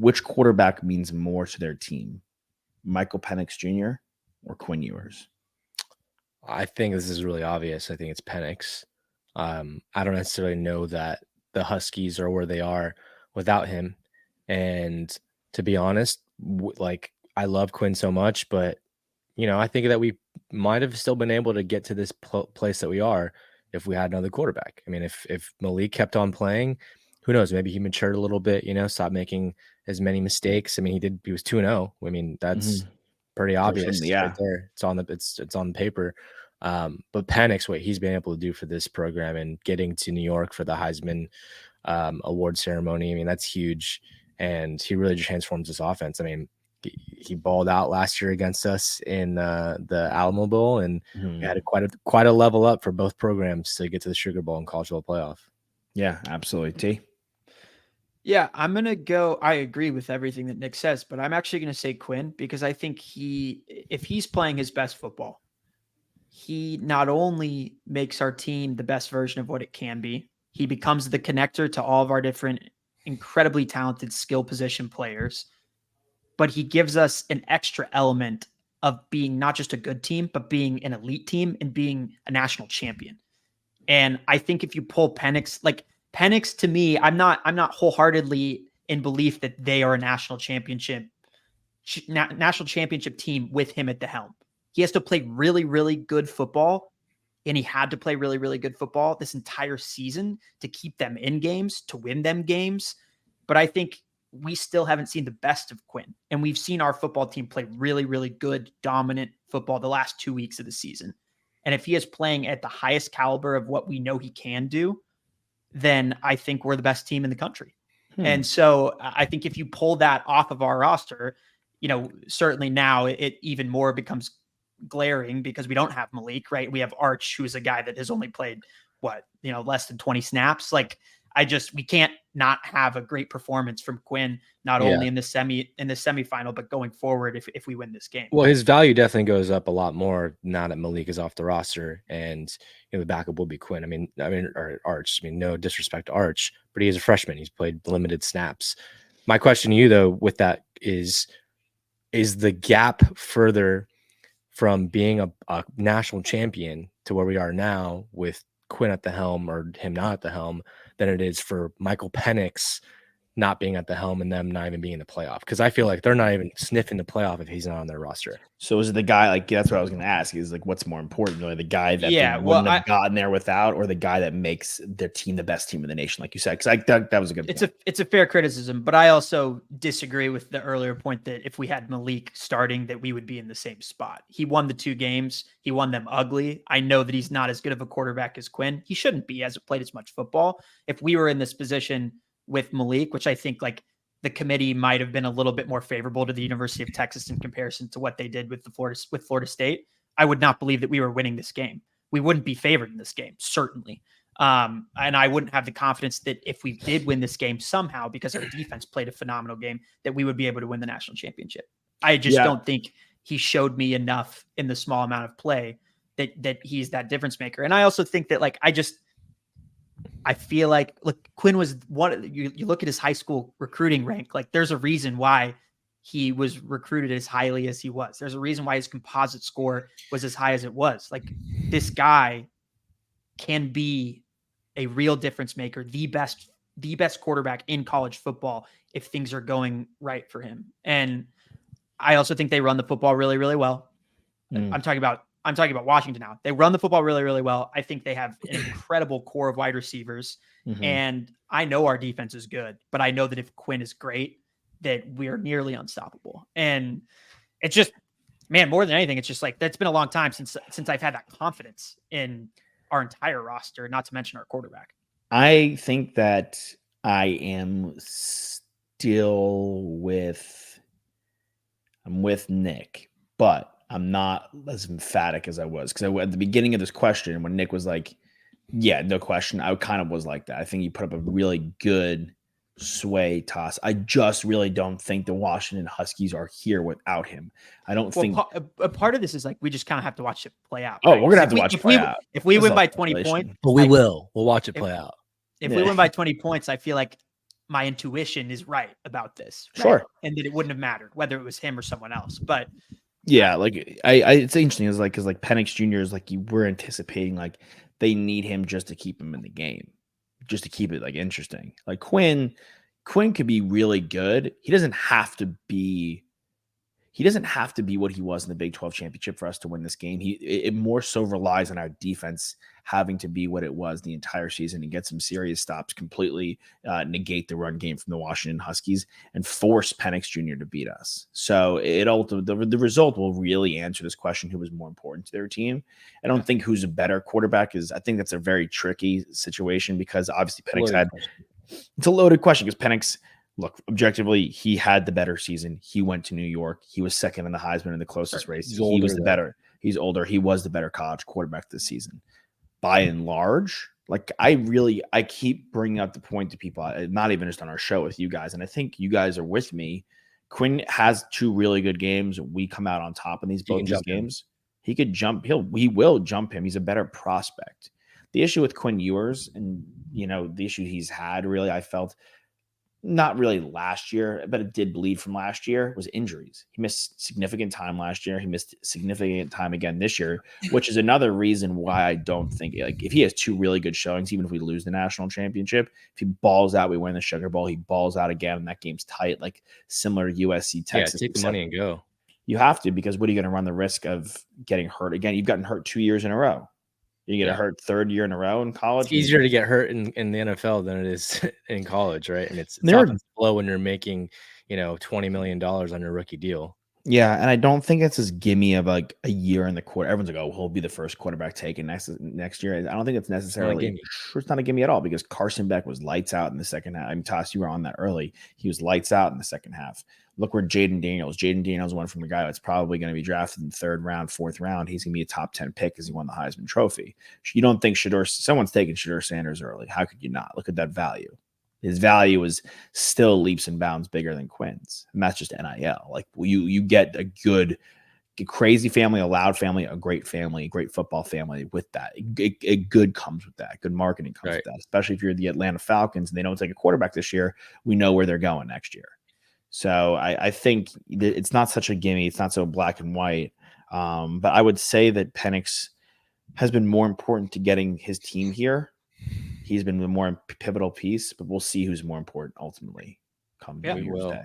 which quarterback means more to their team? Michael Penix Jr. or Quinn Ewers? I think this is really obvious. I think it's Penix. I don't necessarily know that the Huskies are where they are without him. And to be honest, I love Quinn so much, but I think that we might have still been able to get to this place that we are if we had another quarterback. I mean, if Malik kept on playing, who knows? Maybe he matured a little bit, stopped making as many mistakes. I mean, he was 2-0. I mean, that's pretty obvious right there. It's on the paper. But Penix, what he's been able to do for this program and getting to New York for the Heisman award ceremony, I mean, that's huge. And he really transforms this offense. I mean, he balled out last year against us in the Alamo Bowl, and we had quite a level up for both programs to get to the Sugar Bowl and College Bowl playoff. Yeah, absolutely. T. Yeah, I'm going to go. I agree with everything that Nick says, but I'm actually going to say Quinn because I think if he's playing his best football, he not only makes our team the best version of what it can be, he becomes the connector to all of our different incredibly talented skill position players, but he gives us an extra element of being not just a good team, but being an elite team and being a national champion. And I think if you pull Penix, to me, I'm not wholeheartedly in belief that they are a national championship team with him at the helm. He has to play really, really good football, and he had to play really, really good football this entire season to keep them in games, to win them games. But I think we still haven't seen the best of Quinn, and we've seen our football team play really, really good, dominant football the last 2 weeks of the season. And if he is playing at the highest caliber of what we know he can do, then I think we're the best team in the country. And so I think if you pull that off of our roster, certainly now it even more becomes glaring because we don't have Malik, right? We have Arch, who's a guy that has only played less than 20 snaps. We can't not have a great performance from Quinn, not only in the semifinal, but going forward if we win this game. Well, his value definitely goes up a lot more now that Malik is off the roster, and the backup will be Quinn. Or Arch. No disrespect to Arch, but he is a freshman. He's played limited snaps. My question to you, though, with that is the gap further from being a national champion to where we are now with Quinn at the helm or him not at the helm than it is for Michael Penix not being at the helm and them not even being in the playoff? Because I feel like they're not even sniffing the playoff if he's not on their roster. So is it the guy, that's what I was going to ask, is what's more important, really, the guy that wouldn't have gotten there without, or the guy that makes their team the best team in the nation, like you said? Because that was a good point. It's a fair criticism, but I also disagree with the earlier point that if we had Malik starting, that we would be in the same spot. He won the 2 games. He won them ugly. I know that he's not as good of a quarterback as Quinn. He shouldn't be. He hasn't played as much football. If we were in this position with Malik, which I think the committee might have been a little bit more favorable to the University of Texas in comparison to what they did with Florida State, I would not believe that we were winning this game. We wouldn't be favored in this game, certainly. And I wouldn't have the confidence that if we did win this game somehow, because our defense played a phenomenal game, that we would be able to win the national championship. I just don't think he showed me enough in the small amount of play that he's that difference maker. And I also think that I feel like, look, Quinn was you look at his high school recruiting rank, there's a reason why he was recruited as highly as he was. There's a reason why his composite score was as high as it was. This guy can be a real difference maker, the best quarterback in college football if things are going right for him. And I also think they run the football really, really well. I'm talking about Washington now. They run the football really, really well. I think they have an incredible core of wide receivers. And I know our defense is good, but I know that if Quinn is great, that we are nearly unstoppable. And it's just, more than anything, it's just that's been a long time since I've had that confidence in our entire roster, not to mention our quarterback. I think that I am still I'm with Nick, but I'm not as emphatic as I was, because at the beginning of this question, when Nick was like, yeah, no question, I kind of was like that. I think he put up a really good sway toss. I just really don't think the Washington Huskies are here without him. I don't think a part of this is we just kind of have to watch it play out. Oh, right? We're gonna have to watch it play out. If we win by 20 points, but we'll watch it play out. If we win by 20 points, I feel like my intuition is right about this. Right? Sure. And that it wouldn't have mattered whether it was him or someone else. But yeah, like I it's interesting is like, because like Penix Jr. is like, you were anticipating like they need him just to keep him in the game, just to keep it like interesting. Like Quinn could be really good. He doesn't have to be what he was in the Big 12 championship for us to win this game. It more so relies on our defense having to be what it was the entire season and get some serious stops, completely negate the run game from the Washington Huskies, and force Penix Jr. to beat us. So the result will really answer this question: who was more important to their team? I don't think who's a better quarterback is. I think that's a very tricky situation, because obviously Penix it's a loaded question, because Penix, look, objectively, he had the better season. He went to New York. He was second in the Heisman in the closest race. He was the better. He's older. He was the better college quarterback this season. By and large, like I keep bringing up the point to people, not even just on our show with you guys, and I think you guys are with me. Quinn has 2 really good games. We come out on top in both these games. He could jump. He will jump him. He's a better prospect. The issue with Quinn Ewers, and the issue he's had, really, I felt, not really last year, but it did bleed from last year, was injuries. He missed significant time last year. He missed significant time again this year, which is another reason why I don't think, like, if he has 2 really good showings, even if we lose the national championship, if he balls out, we win the Sugar Bowl, he balls out again, and that game's tight, like similar to USC, Texas. Yeah, take the money and go. You have to, because what are you going to run the risk of getting hurt again? You've gotten hurt 2 years in a row. You get hurt 3rd year in a row in college. It's easier to get hurt in the NFL than it is in college, right? And it's low when you're making, $20 million on your rookie deal. Yeah, and I don't think it's this gimme of like a year in the quarter. Everyone's like, "Oh, he'll be the first quarterback taken next year." I don't think it's necessarily. It's not a gimme at all, because Carson Beck was lights out in the second half. I mean, Toss, you were on that early. He was lights out in the second half. Look where Jaden Daniels went from a guy that's probably going to be drafted in the 3rd round, 4th round. He's going to be a top 10 pick because he won the Heisman Trophy. You don't think someone's taking Shedeur Sanders early? How could you not? Look at that value. His value is still leaps and bounds bigger than Quinn's, and that's just NIL. Like, you get a good, crazy family, a loud family, a great football family with that. A good comes with that. Good marketing comes with that, especially if you're the Atlanta Falcons and they don't take a quarterback this year. We know where they're going next year. So I think it's not such a gimme. It's not so black and white. But I would say that Penix has been more important to getting his team here. He's been the more pivotal piece, but we'll see who's more important ultimately come New Year's Day.